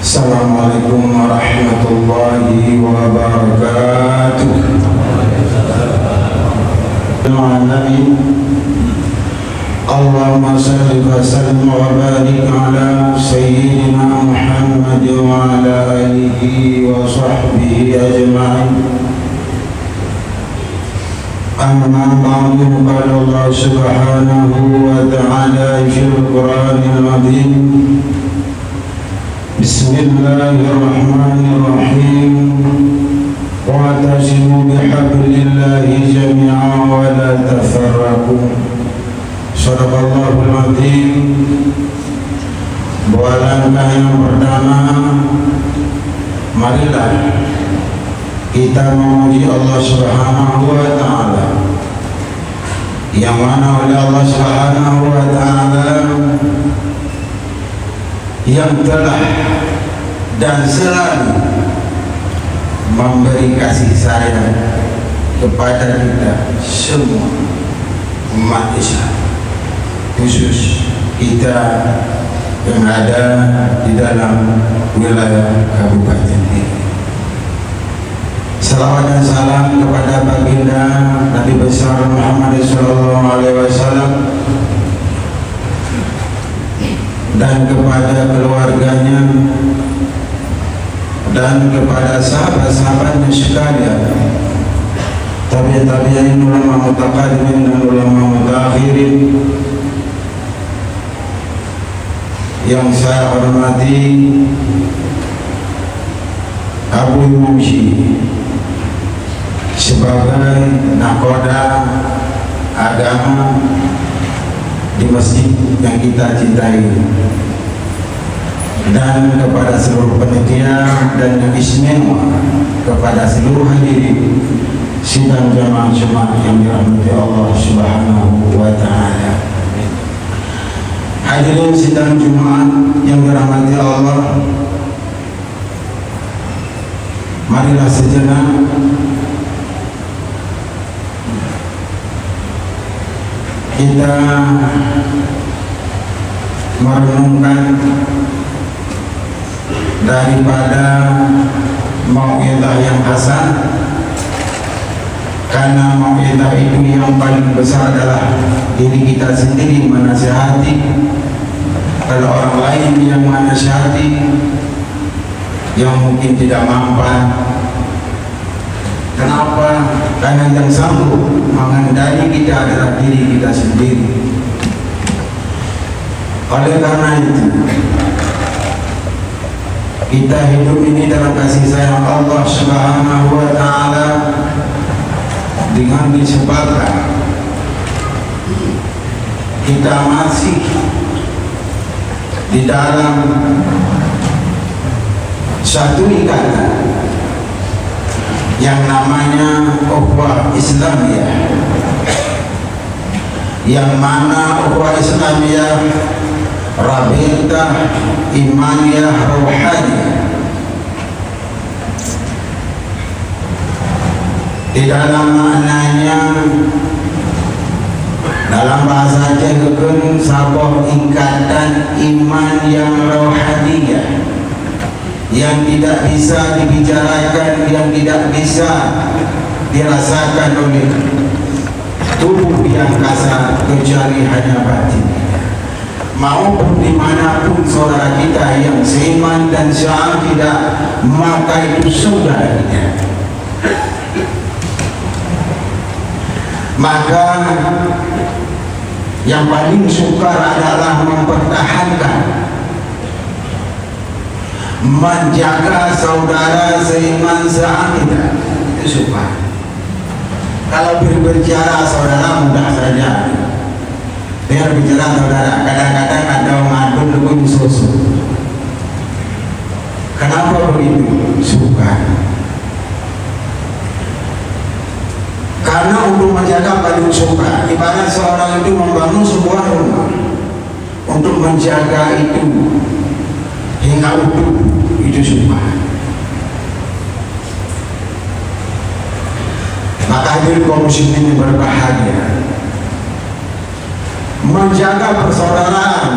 Assalamualaikum warahmatullahi wabarakatuh. Allahumma salli wa sallim wa barik ala sayyidina Muhammad wa ala alihi wa sahbihi ajma'in. Amma ba'du, qala Allah subhanahu wa ta'ala fil Qur'anil Azim. Bismillahirrahmanirrahim. Wa'tasimu bihablillahi jami'an wa la tafarraqu. Shadaqallahul azim. Langkah yang pertama, marilah kita memuji Allah Subhanahu wa ta'ala, yang mana oleh Allah Subhanahu wa ta'ala yang telah dan selalu memberi kasih sayang kepada kita semua umat Islam, khusus kita yang ada di dalam wilayah Kabupaten ini. Salawat dan salam kepada baginda Nabi besar Muhammad SAW dan kepada keluarganya dan kepada sahabat-sahabatnya sekalian, tabi'in, ulama mutaqaddimin dan ulama mutaakhirin yang saya hormati, Abu Yumshi sebagai nakoda agama di masjid yang kita cintai, dan kepada seluruh panitia dan yang istimewa kepada seluruh hadirin sidang jamaah Jumat yang dirahmati Allah Subhanahu wa ta'ala. Hadirin sidang Jumat yang dirahmati Allah, marilah sejenak kita merenungkan daripada mau'izah yang hasan, karena mau'izah itu yang paling besar adalah diri kita sendiri menasihati. Kalau orang lain yang menasihati yang mungkin tidak mampan, kenapa? Karena yang sanggup mengendali kita adalah diri kita sendiri. Oleh karena itu, kita hidup ini dalam kasih sayang Allah Subhanahu wa ta'ala dengan disebabkan kita masih di dalam satu ikatan yang namanya ukhuwah Islamiyah, yang mana ukhuwah Islamiyah rabitah imaniyah ruhaniyah. Di dalam maknanya, dalam bahasa Jawa, sebuah ikatan iman yang rohaniyah, yang tidak bisa dibicarakan, yang tidak bisa dirasakan oleh tubuh yang kasar kecuali hanya batin. Maupun dimanapun saudara kita yang seiman dan seakidah, maka itu saudaranya. Maka yang paling sukar adalah mempertahankan, menjaga saudara seiman seakidah. Itu sukar. Kalau berbicara saudara mudah saja, biar bicara saudara. Kadang-kadang ada ngadu dengan susu. Kenapa begitu? Sukar. Karena untuk menjaga paling sukar. Ibarat seorang itu membangun sebuah rumah, untuk menjaga itu hingga utuh, itu sukar. Maka hadirin kaum muslimin berbahagia, menjaga persaudaraan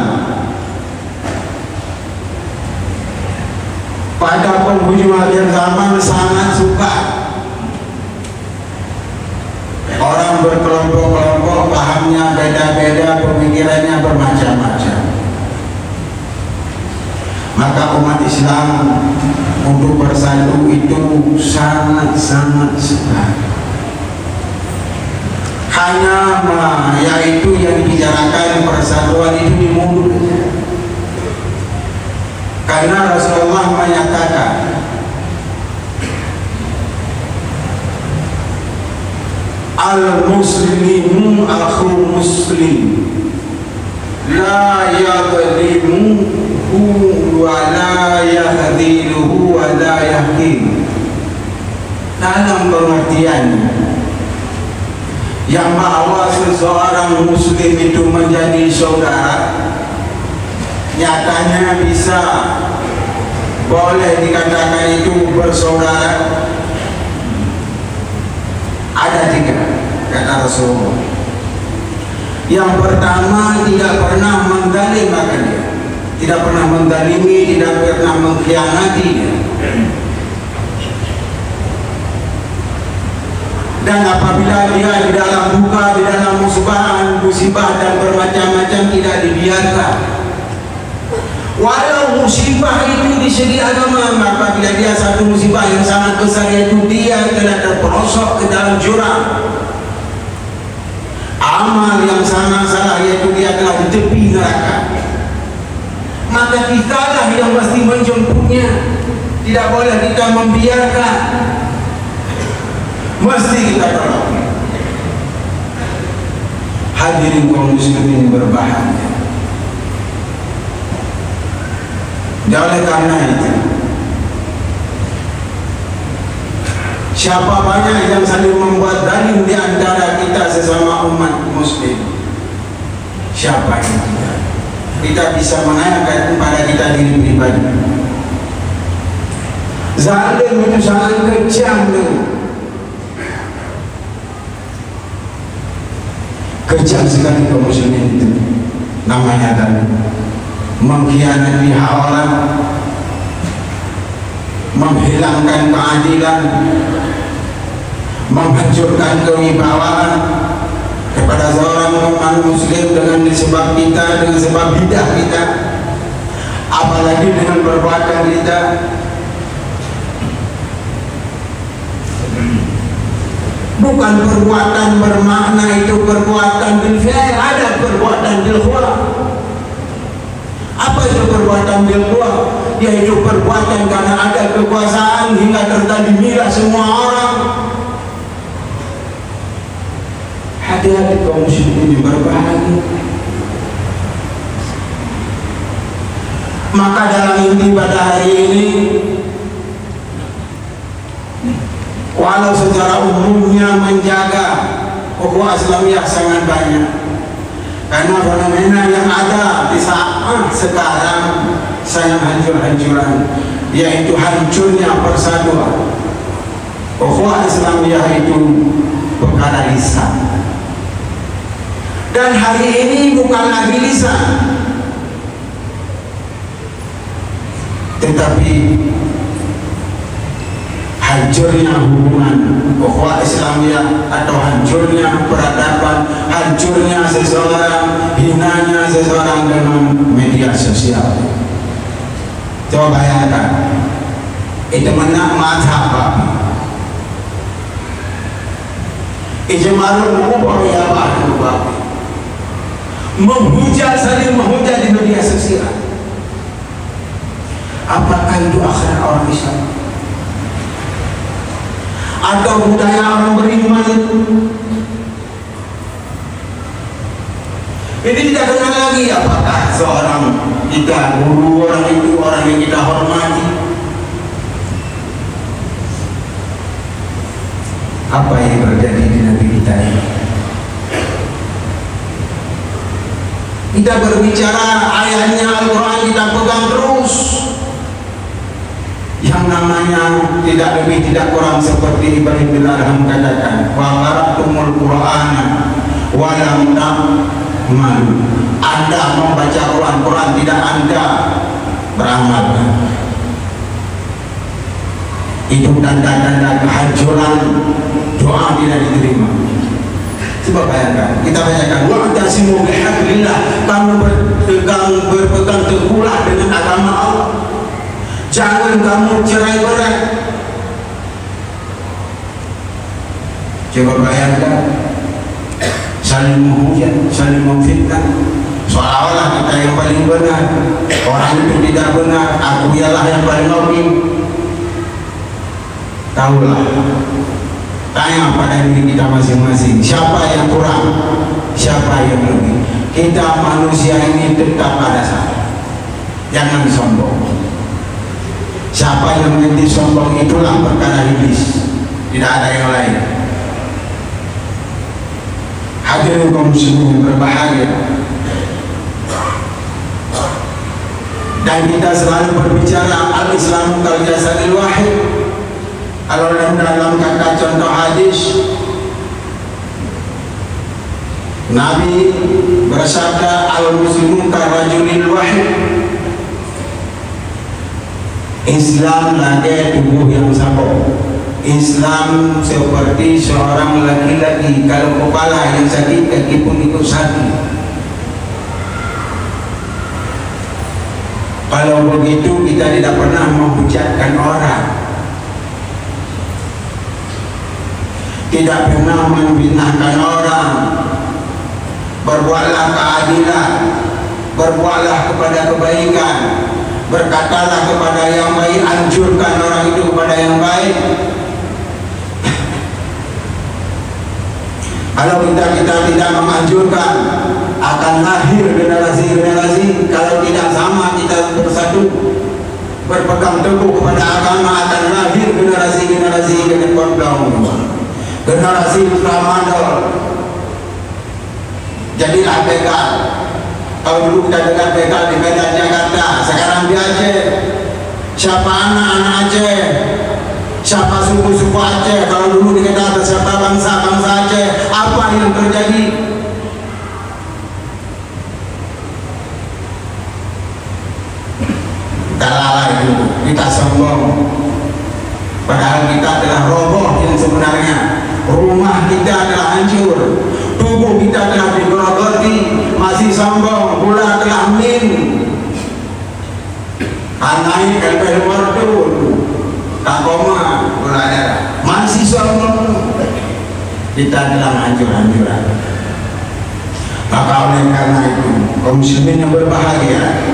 bermacam-macam. Maka umat Islam untuk bersatu itu sangat-sangat sekali. Hanya yaitu yang dibicarakan persatuan itu di mulut. Karena Rasulullah menyatakan, al-muslimu akhu muslim, la yadlimuhu wa la yahdhiluhu wa la yahkim. Dalam pengertian yang bahwa seseorang muslim itu menjadi saudara, nyatanya bisa boleh dikatakan itu bersaudara. Ada tiga, kata Rasulullah. Yang pertama, tidak pernah mendalimakan dia, tidak pernah mendalimi, tidak pernah mengkhianati dia. Dan apabila dia di dalam duka, di dalam musibah dan bermacam-macam, tidak dibiarkan. Walau musibah itu di segi agama, maka bila dia satu musibah yang sangat besar, yaitu dia telah terperosok ke dalam jurang amal yang sangat salah, yaitu dia telah di tepi neraka, maka kitalah yang mesti menjemputnya. Tidak boleh kita membiarkan, mesti kita tolong. Hadirin kaum muslimin berbahagia. Oleh karena itu, siapa banyak yang saling membuat zalim di antara kita sesama umat muslim? Siapa yang tidak? Kita bisa menanyakan kepada kita diri pribadi. Zalim itu sangat kejam, kejam sekali kaum muslimin itu. Namanya zalim. Mengkhianati hak orang, menghilangkan keadilan, menghancurkan kewibawaan kepada seorang umat muslim dengan disebab kita, dengan sebab bidah kita, apalagi dengan perbuatan kita. Bukan perbuatan bermakna itu perbuatan bil fi'il, ada perbuatan bil qawli. Apa itu perbuatan bil qawli? Yaitu perbuatan karena ada kekuasaan hingga tertadimilah semua orang. Hati-hati kaum muslimin berbahagia. Maka dalam inti pada hari ini, walau secara umumnya menjaga ukhuwah Islamiyah sangat banyak, karena fenomena yang ada di saat sekarang sangat hancur-hancuran, yaitu hancurnya persatuan. Ukhuwah Islamiyah itu perkara lisan, dan hari ini bukan lagi lisan, tetapi hancurnya hubungan ukhuwah Islamiyah atau hancurnya peradaban, hancurnya seseorang, hinanya seseorang dengan media sosial. Coba bayangkan, itu mana mazhab babi, ijmarul mubah ya babi, menghujat, saling menghujat di media sosial. Apakah itu akhlak orang Islam? Atau budaya orang beriman itu? Ini tidak kenal lagi apakah seorang kita guru, orang itu orang yang kita hormati. Apa yang terjadi di negeri kita ini? Kita berbicara ayatnya Al-Quran, kita pegang terus. Yang namanya tidak lebih tidak kurang seperti Ibnu bin Arham katakan, wa qara'tumul Qur'ana wa lam ta'malu. Anda membaca Quran tidak Anda beramal. Itu tanda-tanda kehancuran, doa tidak diterima. Coba bayangkan, kita bacakan wa'tasimu bihablillah, kamu berpegang teguhlah dengan agama Allah. Jangan kamu cerai-berai. Coba bayangkan, saling menghujat, saling memfitnah, seolah-olah kita yang paling benar, orang itu tidak benar, aku ialah yang paling oke. Tahulah, tanya pada diri kita masing-masing, siapa yang kurang, siapa yang lebih. Kita manusia ini tetap ada salah. Jangan sombong. Siapa yang menjadi sombong itulah perkara iblis, tidak ada yang lain. Hadirin kaum muslimin yang berbahagia, dan kita selalu berbicara al-Islam kal jasadil wahid. Kalau dalam kata contoh hadis, Nabi bersabda, al-muslimun kal rajulil wahid. Islam lagi tubuh yang satu. Islam seperti seorang laki-laki, kalau kepala yang sakit, kaki pun ikut sakit. Kalau begitu kita tidak pernah menghujatkan orang, tidak pernah membinakan orang. Berbuatlah keadilan, berbuatlah kepada kebaikan, berkatalah kepada yang baik, anjurkan orang itu kepada yang baik. Kalau kita tidak menganjurkan, akan lahir generasi-generasi. Kalau tidak sama kita bersatu, berpegang teguh kepada agama, akan lahir generasi-generasi yang kondang, generasi tramadol. Jadilah begal. Kalau dulu kita dengar begal di Medan, Jakarta, sekarang di Aceh. Siapa anak-anak Aceh? Siapa suku-suku Aceh? Kalau dulu dikatakan siapa bangsa-bangsa Aceh, apa yang terjadi? Kita lalai dulu, kita sombong. Padahal kita telah roboh yang sebenarnya. Rumah kita telah hancur, tubuh kita telah digerogoti, masih sombong, gula telah min. Naik ke merdun, tak koma, gula darah, masih sombong. Kita telah hancur-hancuran. Maka oleh karena itu, kaum muslimin yang berbahagia,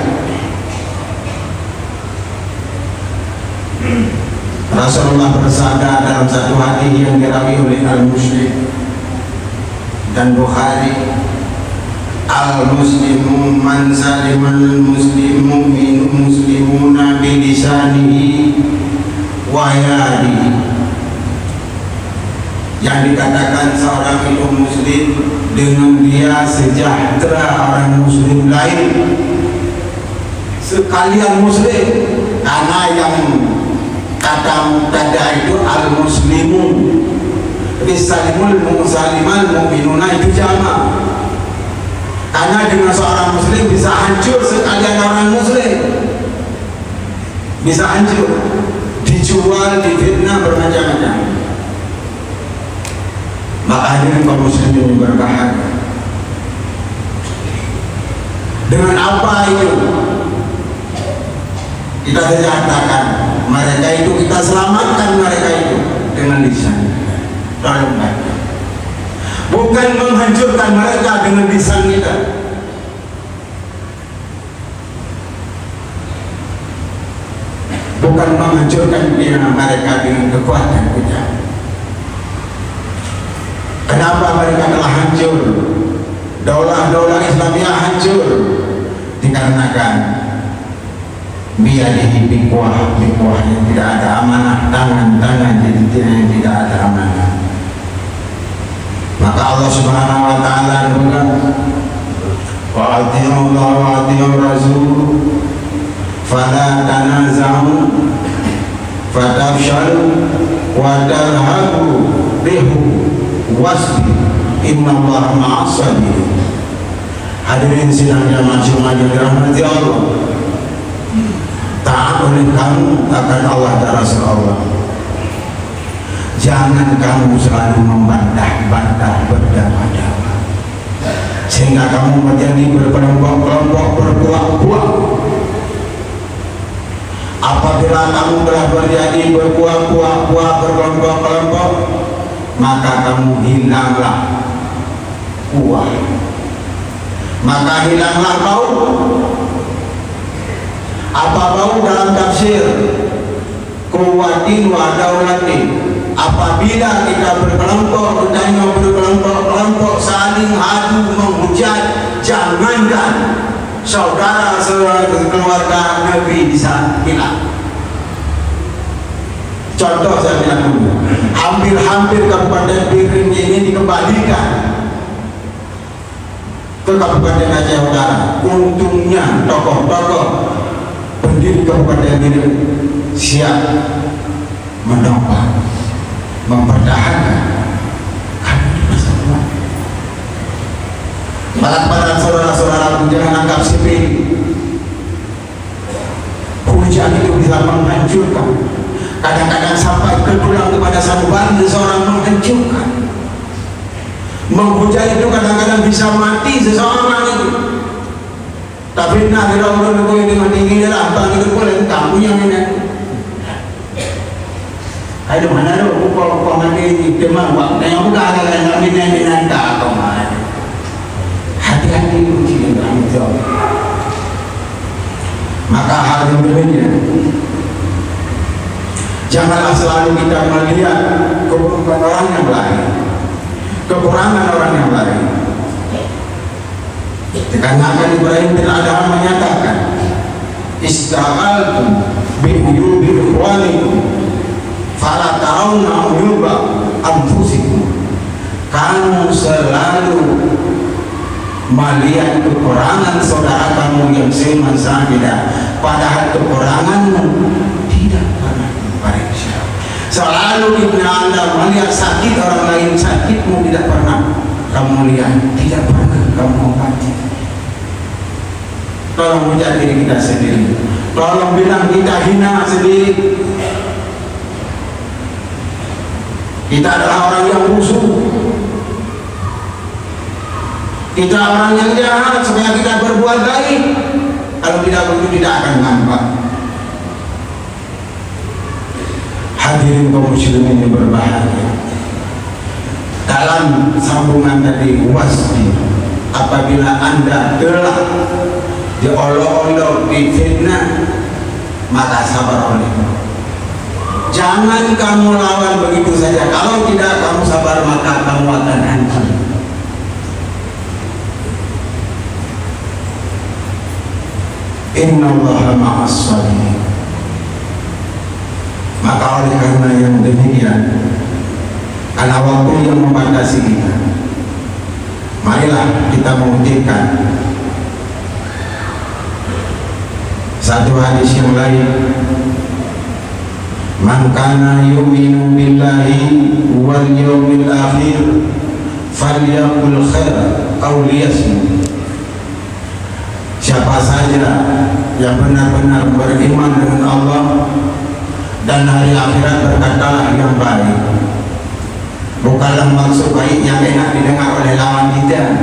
Rasulullah bersabda dalam satu hadis yang dirawi oleh Al-Muslim dan Bukhari, al-muslimu man salimal muslimuna bilisanihi wa yadihi. Yang dikatakan seorang itu muslim dengan dia sejahtera orang muslim lain sekalian muslim, karena yang kata itu al-muslimun, bisalimul musalimal mu'minuna itu jama. Karena dengan seorang muslim bisa hancur sekalian orang muslim, bisa hancur, dijual, difitnah, bermacam-macam. Maka hadirin kaum muslimin yang berbahagia, dengan apa itu kita sejahterakan mereka itu, kita selamatkan mereka itu dengan lisan. Tolong baca, bukan menghancurkan mereka dengan lisan kita. Bukan menghancurkan mereka dengan kekuatan kita. Kenapa mereka telah hancur? Daulah-daulah Islamiyah hancur dikarenakan biadihi biqwah yang tidak ada amanah, tangan yang tidak ada amanah. Maka Allah Subhanahu wa taala berkata, wa atii'u Allah wa atii'ur rasul fala tanaza'u fatafshalu wa tadhhabu bikum wasbir innallaha ma'as sabirin. Hadirin sidang jamaah Jumat yang dirahmati Allah, taat oleh kamu akan Allah dan Rasul Allah. Jangan kamu selalu membantah-bantah, berdarah-darah, sehingga kamu menjadi berkelompok-kelompok, setelah kamu telah berjadi berbuah-buah berkelompok-kelompok, maka kamu hilanglah buah, maka hilanglah bau. Apa bau dalam tafsir? Kuwatin wa daulatin. Apabila kita berkelompok, berkelompok saling adu menghujat, jangankan saudara-saudara keluarga Nabi bisa hilang. Contoh saya bilang dulu, hampir Kabupaten Biring ini dikembalikan ke Kabupaten Aceh Utara. Untungnya tokoh-tokoh pendiri Kabupaten Biring siap menopang, mempertahankan kami persatuan. Pada saudara-saudara jangan anggap sepele. Hujan itu bisa menghancurkan. Kadang-kadang sampai ke tulang kepada sanubari seseorang, menghancurkan. Menghujat itu kadang-kadang bisa mati seseorang itu. Tapi nak ada orang yang mati gini lah, bang itu boleh kamu yang ini. Aduh mana tu, kau mati demam, yang bukan ada yang minat tak kau mana. Hati-hati uji dalam itu. Maka hal yang berbeda, janganlah selalu kita melihat kekurangan orang yang lain, kekurangan orang yang lain. Dikarenakan Ibrahim bin Adham menyatakan, istaghaltum bi uyubi ikhwanikum fala tarawna uyuba anfusikum. Kamu selalu melihat kekurangan saudara kamu yang semansa-tidak, padahal kekuranganmu tidak pernah diperiksa. Selalu Anda melihat sakit orang lain, sakitmu tidak pernah kamu lihat, tidak pernah kamu obati. Tolong ujar diri kita sendiri, tolong bilang kita hina sendiri. Kita adalah orang yang musuh, kita orang yang jahat, supaya kita berbuat baik. Kalau tidak begitu tidak akan nampak. Hadirin kaum muslimin yang berbahagia, dalam sambungan tadi wasbi, apabila Anda telah diolok-olok, difitnah, maka sabar oleh. Jangan kamu lawan begitu saja. Kalau tidak kamu sabar, maka kamu akan hancur. Innallaha ma'as sabirin. Maka oleh karena yang demikian, karena waktu yang membatasi kita, marilah kita mewujudkan satu hadis yang lain. Man kana yu'minu billahi wal yawmil akhir falyaqul khair aw liyasmut. Siapa saja yang benar-benar beriman dengan Allah dan hari akhirat, berkatalah yang baik. Bukanlah maksud baik yang enak didengar oleh lawan kita.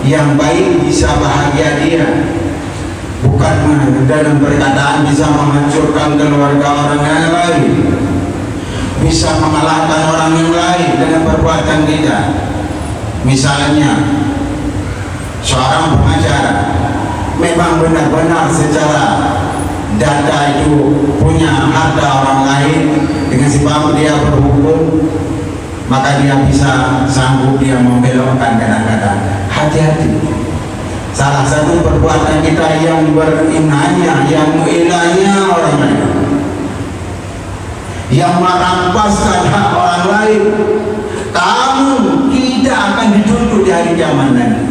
Yang baik bisa bahagia dia, bukan dalam perkataan bisa menghancurkan keluarga orang yang lain, bisa mengalahkan orang yang lain dengan perbuatan kita. Misalnya seorang pengacara memang benar-benar secara data itu punya harta orang lain, dengan sebab dia berhukum, maka dia bisa sanggup dia membelokkan kadang-kadang. Hati-hati. Salah satu perbuatan kita yang berinanya, yang menghilangnya orang lain, yang merampaskan hak orang lain, kamu tidak akan dituntut di hari kiamat nanti.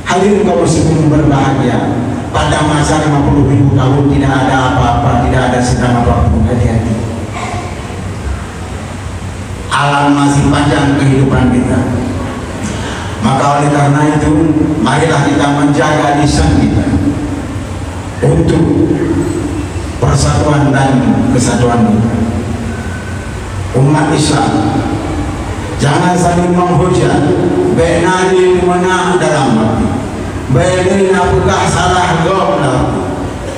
Hadirin kaum muslimin berbahagia, pada masa 50.000 tahun tidak ada apa-apa, tidak ada sedang apapun. Hati-hati. Alam masih panjang kehidupan kita. Maka oleh karena itu, marilah kita menjaga lisan kita untuk persatuan dan kesatuan kita. Umat Islam jangan saling menghujat, benadi menang dalam hati, benina pegah salah gomlah.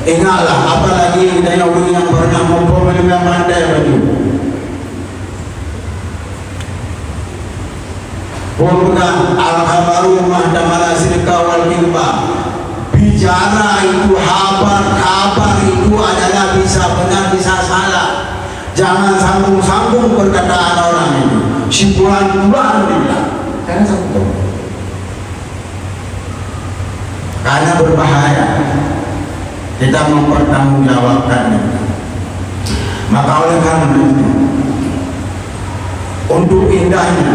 Ingatlah, apalagi apalagi kita yang pernah ngobrol dengan pandai baju. Bukan al-khabaru mahdamala sirka wal kilba. Bicara itu, kabar itu adalah bisa benar bisa salah. Jangan sambung-sambung perkataan orang itu. Simpulan-simpulan bilang, jangan sambung. Karena berbahaya kita mempertanggungjawabkannya. Maka oleh karena itu, untuk indahnya,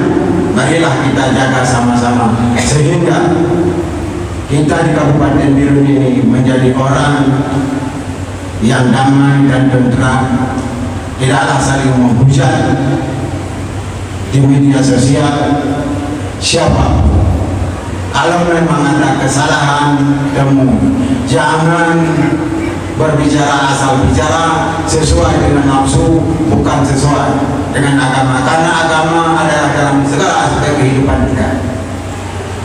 marilah kita jaga sama-sama sehingga kita di Kabupaten Biru ini menjadi orang yang damai dan tentram, tidaklah saling menghujat di media sosial. Siapa kalau memang ada kesalahan temu, jangan berbicara asal bicara sesuai dengan nafsu, bukan sesuai dengan agama, karena agama adalah dalam segala aspek kehidupan kita.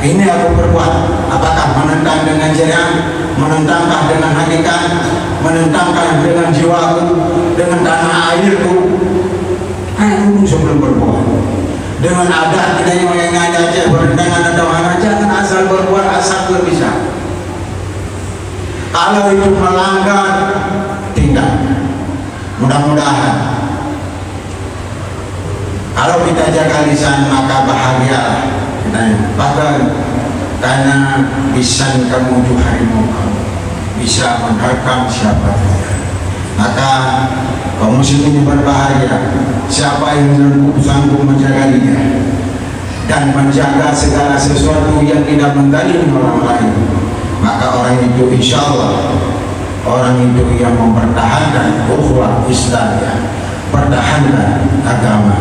Ini aku perbuat, apakah menentang dengan syariat, menentangkah dengan hakikat, menentangkah dengan jiwaku, dengan tanah airku. Hanya dulu sebelum berbuat. Dengan adat kita yang mengajak berdengangan atau mana, jangan asal berbuat, asal berbicara. Kalau itu melanggar, tindak. Mudah-mudahan kalau kita jaga lisan, maka bahagialah kita. Bahkan karena lisan kamu itu harimau kamu, bisa menerkam siapa saja. Maka kaum muslimin berbahagia siapa yang sanggup menjaga lidah dan menjaga segala sesuatu yang tidak mendalimi orang lain, maka orang itu insya Allah orang itu yang mempertahankan ukhuwah Islamiyah, pertahankan agama.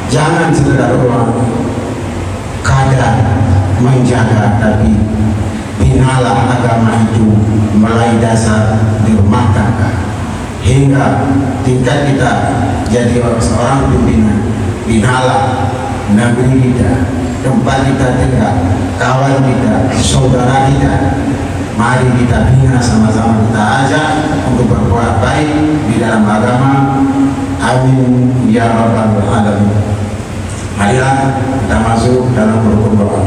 Jangan sekedar orang kadar menjaga, tapi binalah agama itu mulai dasar di rumah tangga hingga tingkat kita jadi seorang pimpinan. Binalah negeri kita, tempat kita tinggal, kawan kita, saudara kita. Mari kita bina sama-sama, kita ajak untuk berbuat baik di dalam agama. Amin ya rabbal alamin. Marilah kita masuk dalam rukun doa.